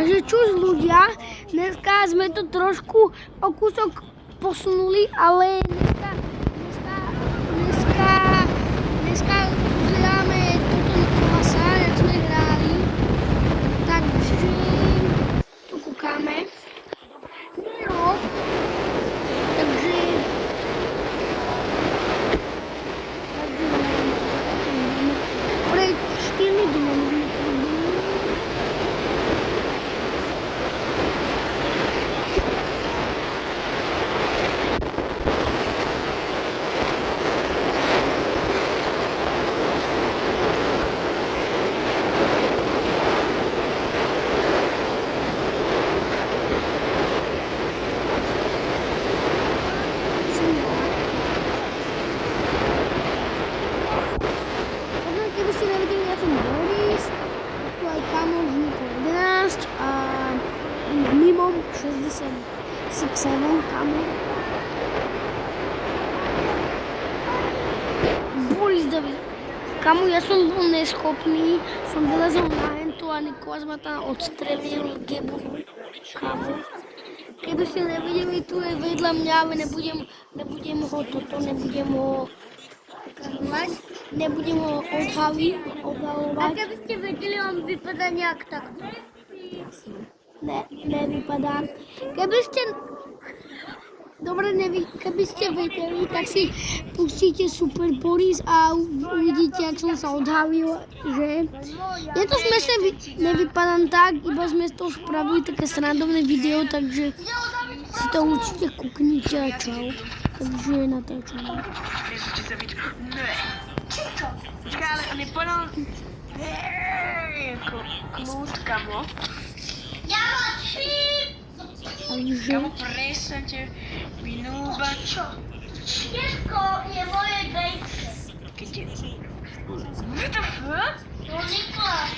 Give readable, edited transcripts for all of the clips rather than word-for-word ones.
Takže čus ľudia, dneska sme to trošku o kúsok posunuli, ale dneska uzeráme toto Nikolasa, jak sme hráli. Takže tu kúkáme. No, takže pred 4 dňami. Mimo 66 kamo. Boris David. Kamo, ja som bol neschopný, som vylezol na hentu a Nikolas ma tam odstrelil, kamo. Keby ste nevideli, tu je vedľa mňa, ale nebudem ho odhalovať. A keby ste vedeli, on vypadá nejak takto. Nevypadá. Keby ste vedeli, tak si pustíte Super Boris a uvidíte, jak som sa odhalil, že je to smiešne, nevypadám tak, iba sme z toho spravili také srandovné video, takže si to určite kúknite a čau. Takže natáčame. Počkej, ale on je podal jako klud, kamo. Ja mám šíp! Takže Kamo, presne te vynúba. Čo? Tiežko je moje dejce. Keď je... What the fuck? To Nikolas.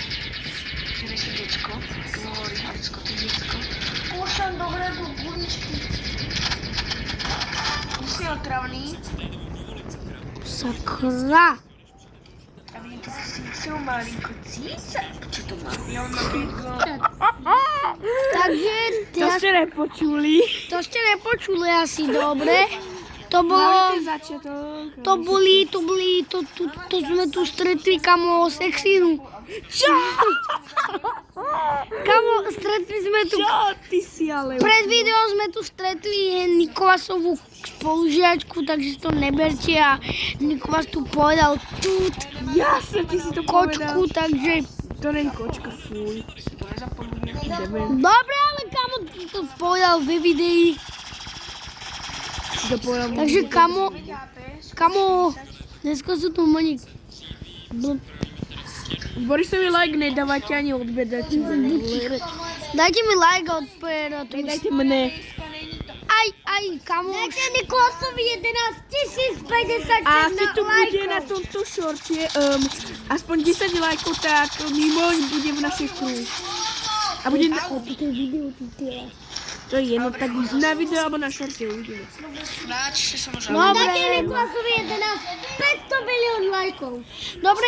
Kde sú decko? Glory, decko, to decko. Kúšam dobre do guničky. Už si otravný. sakra. A vidím tu sícou malinko cíca. Čo to má? Ja on má pietko. Takže To ste nepočuli. to ste nepočuli asi dobre. To bolo, začiatok. to sme tu stretli kamo sexinu. Čo? Kamo, stretli sme tu, Čo? Ty si ale... pred videom sme tu stretli Nikolasovú spolužiačku, takže si to neberte a Nikolas tu povedal tut Jasne, ty si to povedal. kočku, takže To není kočka, fuj. Si to nezapomínam. Ideme. dobre, ale kamo to povedal ve videi. Si to povedal. Takže kamo, dneska sú tu mani. Borisovi like nedávate ani odbedať. Dajte mi like a odber. Dajte mne. Aj, kamo. Dajte Nikolasovi 11 050 A keď tu bude lajkov. na tomto šorte aspoň 10 lajkov, tak Mimo bude v našej crew. A bude na... Toto video tu tyle. To je jedno, tak na video alebo na šorte uvidíme. Dajte Nikolasovi 11 500 milión lajkov. Dobre,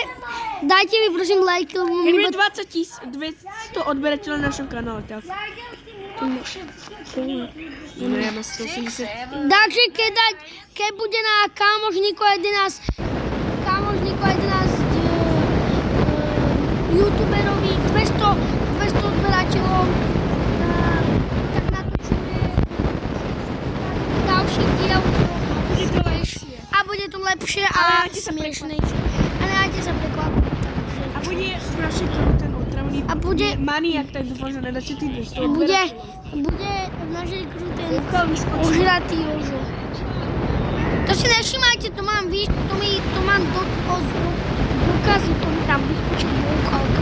dajte mi prosím like. Keď bude 200 odberateľov na našom kanále, tak... No ja mám 180. Takže keď bude na Kamožníko 11 youtuberovi 200 odberateľov, tak natočíme ďalší diel. A bude to lepšie a smiešnejšie. A nedáte sa prekvapiť. A bude v našej crew ten otravný A bude- maniak, tak dúfam, že nedáte ty 200 Bude odberateľov. v našej crew ten ožratý Jožo. To si nevšimajte, to mám od dokazu, to mi tam vyskočil bouchalka.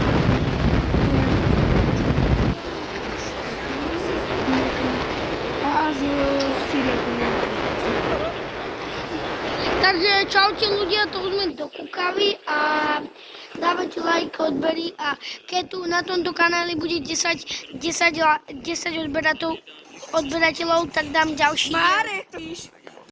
A z Syriaku. Takže čaute ľudia, to už sme dokúkali a dávajte like, odbery a keď tu na tomto kanáli bude 10 odberateľov, tak dám ďalší. Marek,